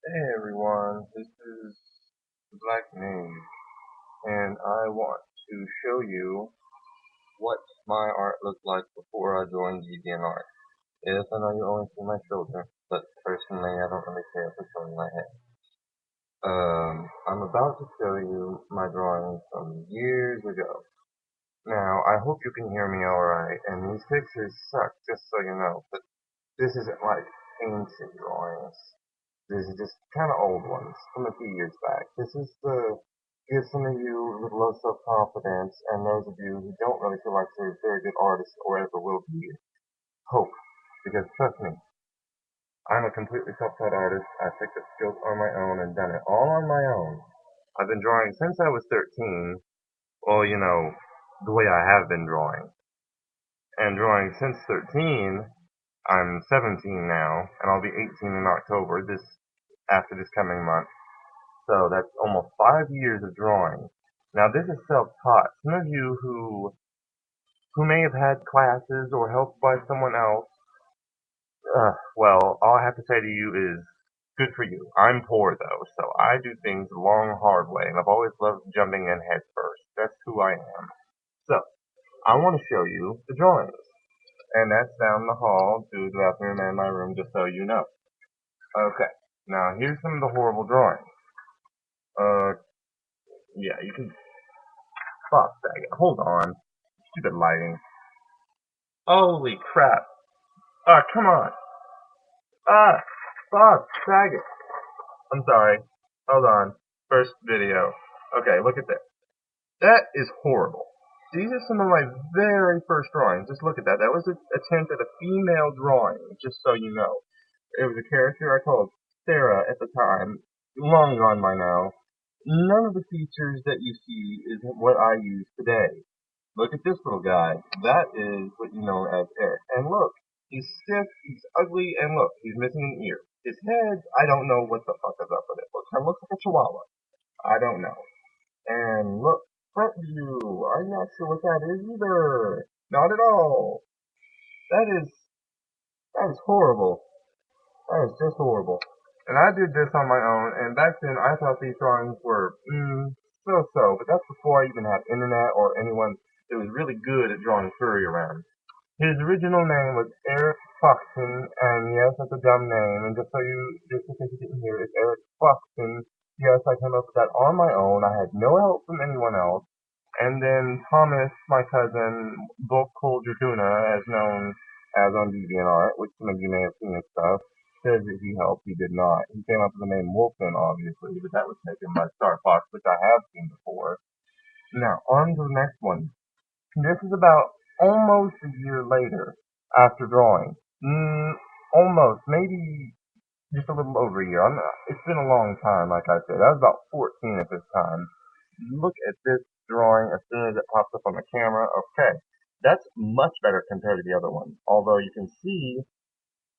Hey everyone, this is the Black Mage, and I want to show you what my art looked like before I joined DeviantArt. Yes, I know you only see my shoulder, but personally I don't really care for showing my head. I'm about to show you my drawings from years ago. Now, I hope you can hear me alright, and these pictures suck, just so you know, but this isn't like ancient drawings. These are just kind of old ones from a few years back. This is to give some of you with low self-confidence and those of you who don't really feel like they're very good artists or ever will be hope. Because trust me, I'm a completely self-taught artist. I picked up skills on my own and done it all on my own. I've been drawing since I was 13. Well, the way I have been drawing. And drawing since 13, I'm 17 now, and I'll be 18 in October, after this coming month. So that's almost 5 years of drawing. Now this is self-taught. Some of you who may have had classes or helped by someone else, well, all I have to say to you is good for you. I'm poor though, so I do things the long, hard way, and I've always loved jumping in head first. That's who I am. So I want to show you the drawings, and that's down the hall to the bathroom and my room, just so you know. Okay. Now here's some of the horrible drawings. Uh, yeah, you can. Fuck that. Hold on. Stupid lighting. Holy crap. Ah, come on. Ah, fuck, faggot. I'm sorry. Hold on. First video. Okay, look at this. That is horrible. These are some of my very first drawings. Just look at that. That was an attempt at a female drawing, just so you know. It was a character I called Sarah at the time. Long gone by now. None of the features that you see is what I use today. Look at this little guy. That is what you know as Eric. And look, he's stiff, he's ugly, and look, he's missing an ear. His head, I don't know what the fuck is up with it. It kind of looks like a chihuahua. I don't know. And look, front view. I'm not sure what that is either. Not at all. That is, that is horrible. That is just horrible. And I did this on my own, and back then I thought these drawings were, so-so, but that's before I even had internet or anyone that was really good at drawing furry around. His original name was Eric Foxton, and yes, that's a dumb name, and just in case you didn't hear, it's Eric Foxton. Yes, I came up with that on my own. I had no help from anyone else. And then Thomas, my cousin, Bulk Cold Draguna, as known as on DeviantArt, which some of you may have seen his stuff, says that he helped. He did not. He came up with the name Wolfen, obviously, but that was taken by Star Fox, which I have seen before. Now, on to the next one. This is about almost a year later after drawing. Almost, maybe just a little over a year. It's been a long time, like I said. I was about 14 at this time. Look at this drawing as soon as it pops up on the camera. Okay, that's much better compared to the other one. Although you can see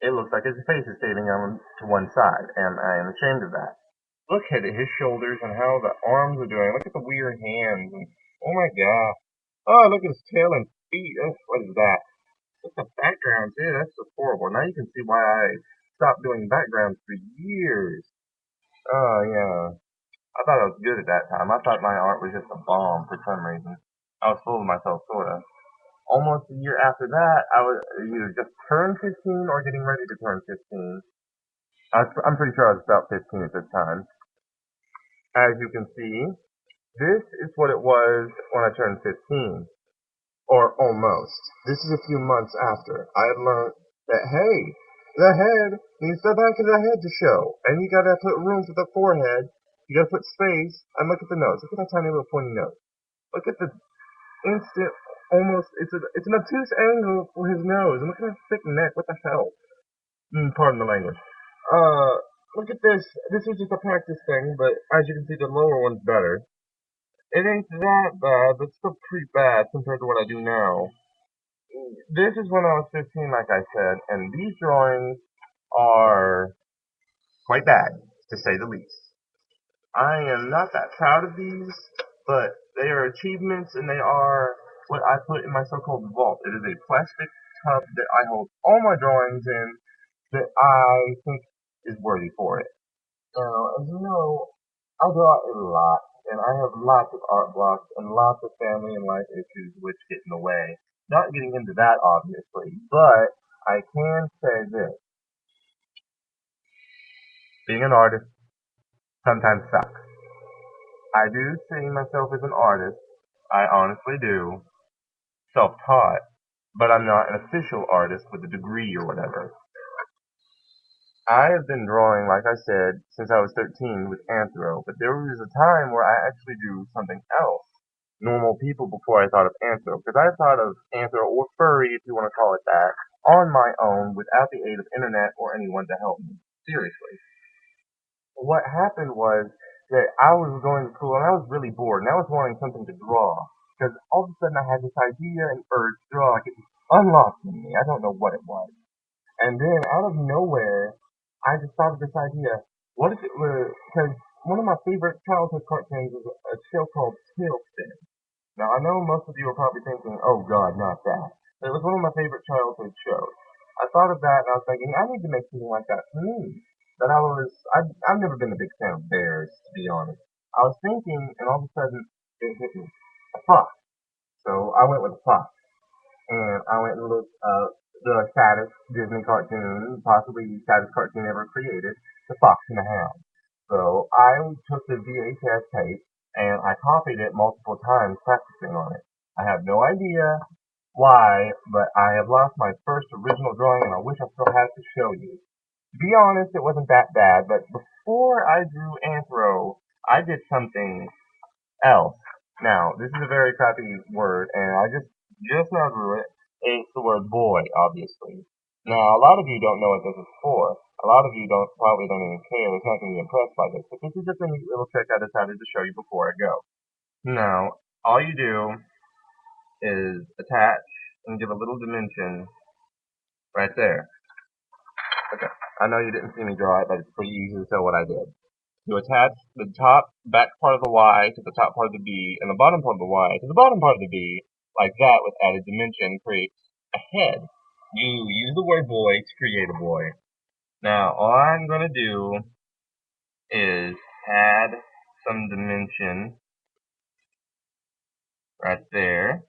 it looks like his face is fading on to one side, and I am ashamed of that. Look at his shoulders and how the arms are doing. Look at the weird hands. And, oh my god. Oh, look at his tail and feet. What is that? Look at the background too. That's just horrible. Now you can see why I stopped doing backgrounds for years. Oh yeah. I thought I was good at that time. I thought my art was just a bomb for some reason. I was full of myself, sorta. Almost a year after that, I was either just turned 15 or getting ready to turn 15. I'm pretty sure I was about 15 at this time. As you can see, this is what it was when I turned 15. Or almost. This is a few months after. I had learned that, hey, the head needs the back of the head to show. And you gotta put room for the forehead. You gotta put space. And look at the nose. Look at that tiny little pointy nose. Look at the instant, almost, it's an obtuse angle for his nose. And look at that thick neck. What the hell? Pardon the language. Look at this. This was just a practice thing, but as you can see, the lower one's better. It ain't that bad, but still pretty bad compared to what I do now. This is when I was 15, like I said, and these drawings are quite bad, to say the least. I am not that proud of these, but they are achievements and they are what I put in my so-called vault. It is a plastic tub that I hold all my drawings in that I think is worthy for it. Now, as you know, I draw a lot, and I have lots of art blocks and lots of family and life issues which get in the way. Not getting into that, obviously, but I can say this. Being an artist sometimes sucks. I do see myself as an artist. I honestly do. Self-taught. But I'm not an official artist with a degree or whatever. I have been drawing, like I said, since I was 13 with Anthro, but there was a time where I actually drew something else. Normal people before I thought of Anthro, because I thought of Anthro, or furry if you want to call it that, on my own without the aid of internet or anyone to help me. Seriously. What happened was that I was going to school and I was really bored and I was wanting something to draw. Because all of a sudden I had this idea and urge to draw, like it unlocked in me. I don't know what it was. And then out of nowhere, I just thought of this idea. What if it were, because one of my favorite childhood cartoons was a show called Tailspin. Now I know most of you are probably thinking, oh God, not that. But it was one of my favorite childhood shows. I thought of that and I was thinking, I need to make something like that for me. But I've never been a big fan of bears, to be honest. I was thinking, and all of a sudden, it hit me. A fox. So I went with a fox and I went and looked up the saddest Disney cartoon, possibly the saddest cartoon ever created, The Fox and the Hound. So I took the VHS tape and I copied it multiple times, practicing on it. I have no idea why, but I have lost my first original drawing and I wish I still had to show you. To be honest, it wasn't that bad, but before I drew Anthro, I did something else. Now, this is a very crappy word, and I just now drew it. It's the word boy, obviously. Now, a lot of you don't know what this is for. A lot of you probably don't even care. It's not going to be impressed by this. But this is just a neat little trick I decided to show you before I go. Now, all you do is attach and give a little dimension right there. Okay. I know you didn't see me draw it, but it's pretty easy to tell what I did. You attach the top back part of the Y to the top part of the B, and the bottom part of the Y to the bottom part of the B, like that with added dimension creates a head. You use the word boy to create a boy. Now, all I'm going to do is add some dimension right there.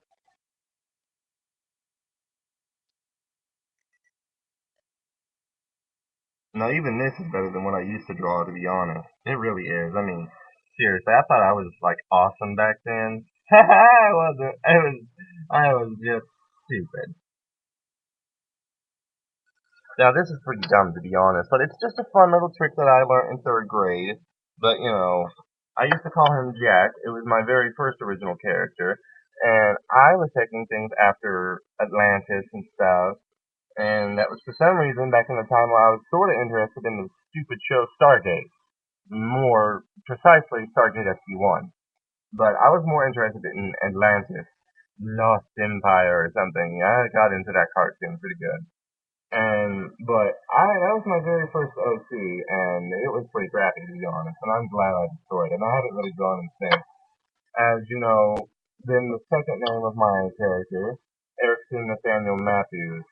Now, even this is better than what I used to draw, to be honest. It really is. I mean, seriously, I thought I was, like, awesome back then. I wasn't. I was just stupid. Now, this is pretty dumb, to be honest, but it's just a fun little trick that I learned in third grade. But, I used to call him Jack. It was my very first original character. And I was taking things after Atlantis and stuff. And that was for some reason back in the time where I was sort of interested in the stupid show Stargate. More precisely, Stargate SG-1. But I was more interested in Atlantis. Lost Empire or something. I got into that cartoon pretty good. But that was my very first OC, and it was pretty crappy to be honest. And I'm glad I destroyed it. And I haven't really drawn him since. As you know, then the second name of my character, Erickson Nathaniel Matthews.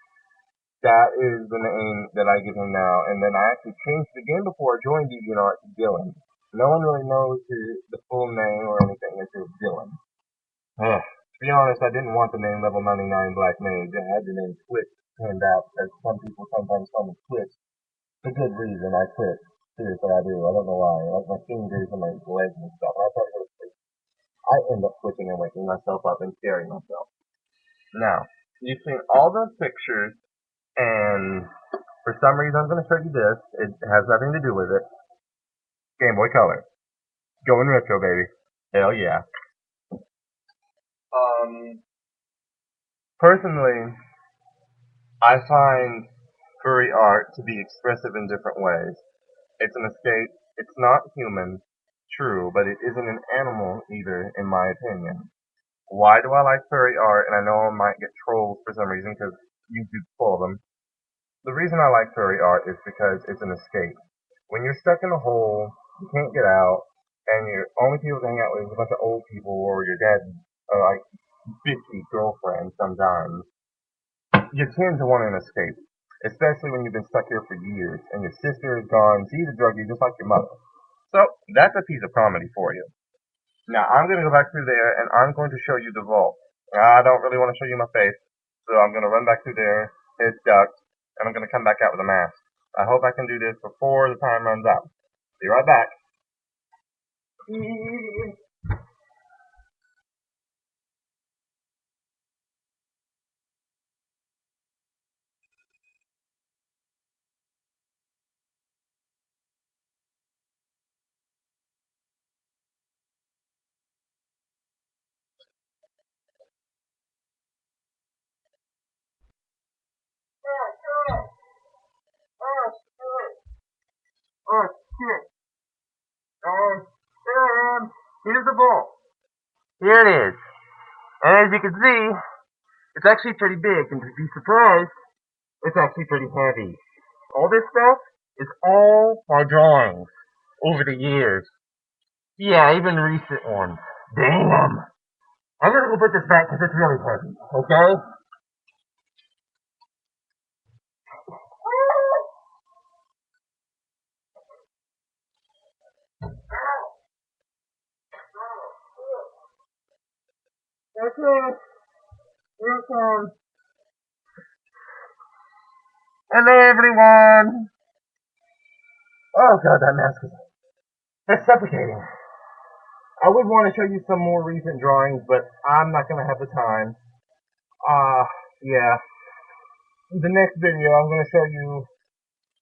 That is the name that I give him now. And then I actually changed it again before I joined DeviantArt to Dylan. No one really knows the full name or anything until Dylan. To be honest, I didn't want the name Level99Blackmage's. I had the name Twitch turned out, as some people sometimes call me Twitch. For good reason, I quit. Seriously, I do. I don't know why. Like my fingers and my legs and stuff. I try to go to sleep. I end up switching and waking myself up and scaring myself. Now, you've seen all those pictures, and for some reason I'm going to show you this. It has nothing to do with it. Game Boy Color. Going retro, baby. Hell yeah. Personally, I find furry art to be expressive in different ways. It's an escape. It's not human, true, but it isn't an animal either, in my opinion. Why do I like furry art? And I know I might get trolls for some reason because YouTube's full of them. The reason I like furry art is because it's an escape. When you're stuck in a hole, you can't get out, and your only people to hang out with is a bunch of old people or your dad's like bitchy girlfriend sometimes. You tend to want an escape, especially when you've been stuck here for years and your sister is gone. She's a druggie just like your mother. So, that's a piece of comedy for you. Now, I'm going to go back through there, and I'm going to show you the vault. I don't really want to show you my face, so I'm going to run back through there, hit duck, and I'm going to come back out with a mask. I hope I can do this before the time runs out. Be right back. Oh, shit. Here's the vault. Here it is. And as you can see, it's actually pretty big, and to be surprised, it's actually pretty heavy. All this stuff is all my drawings over the years. Yeah, even recent ones. Damn. I'm gonna go put this back because it's really heavy, okay? Okay. Here it comes. Hello, everyone. Oh, God, that mask is... It's suffocating. I would want to show you some more recent drawings, but I'm not going to have the time. Yeah. The next video, I'm going to show you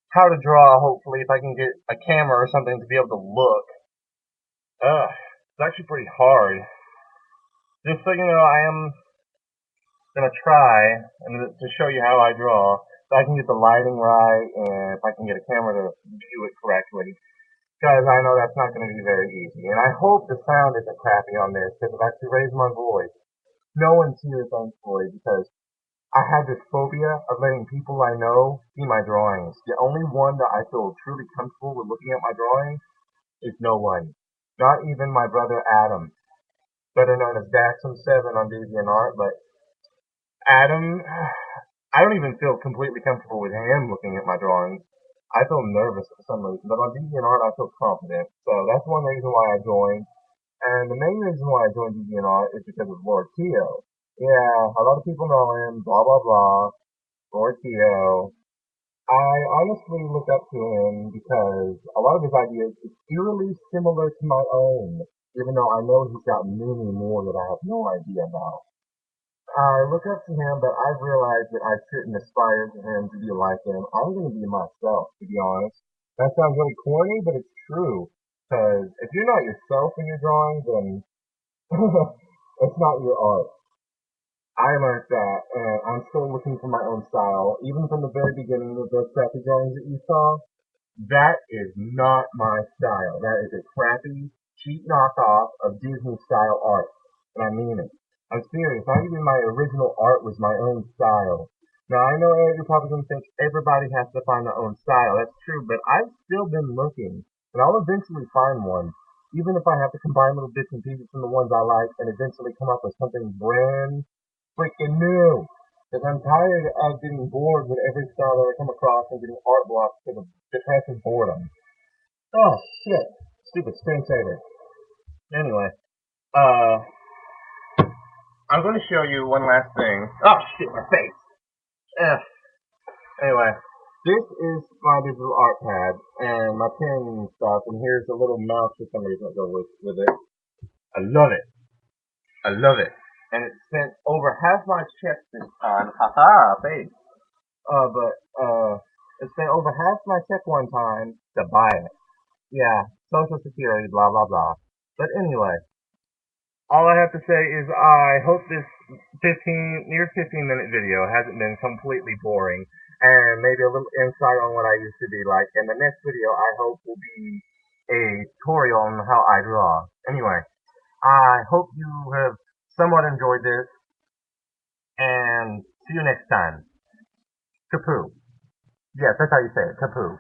how to draw, hopefully, if I can get a camera or something to be able to look. It's actually pretty hard. Just so you know, I am going to try to show you how I draw, so I can get the lighting right, and if I can get a camera to view it correctly. Because I know that's not going to be very easy. And I hope the sound isn't crappy on this, because I've actually raised my voice. No one's here, thankfully, because I have this phobia of letting people I know see my drawings. The only one that I feel truly comfortable with looking at my drawings is no one. Not even my brother Adam, better known as Daxum7 on DeviantArt, but Adam, I don't even feel completely comfortable with him looking at my drawings. I feel nervous for some reason, but on DeviantArt I feel confident. So that's one reason why I joined. And the main reason why I joined DeviantArt is because of Lord Tio. Yeah, a lot of people know him, blah blah blah. Lord Tio. I honestly look up to him because a lot of his ideas is eerily similar to my own, even though I know he's got many more that I have no idea about. I look up to him, but I've realized that I shouldn't aspire to him to be like him. I'm going to be myself, to be honest. That sounds really corny, but it's true. Because if you're not yourself in your drawing, then it's not your art. I learned that, and I'm still looking for my own style. Even from the very beginning of those crappy drawings that you saw, that is not my style. That is a crappy, cheap knockoff of Disney style art. And I mean it. I'm serious. Not even my original art was my own style. Now, I know you're probably going to think everybody has to find their own style. That's true, but I've still been looking. And I'll eventually find one. Even if I have to combine little bits and pieces from the ones I like and eventually come up with something brand freaking new. Because I'm tired of getting bored with every style that I come across and getting art blocks to the depressive boredom. Oh, shit. Stupid screensaver. Anyway, I'm going to show you one last thing. Oh, shit, my face. Anyway, this is my digital art pad and my pen and stuff, and here's a little mouse for some reason that goes with it. I love it. I love it. And it spent over half my check this time. Haha, face. It spent over half my check one time to buy it. Yeah, Social Security, blah, blah, blah. But anyway, all I have to say is I hope this 15-minute video hasn't been completely boring, and maybe a little insight on what I used to be like. And the next video, I hope, will be a tutorial on how I draw. Anyway, I hope you have somewhat enjoyed this, and see you next time. Kapoo. Yes, that's how you say it, kapoo.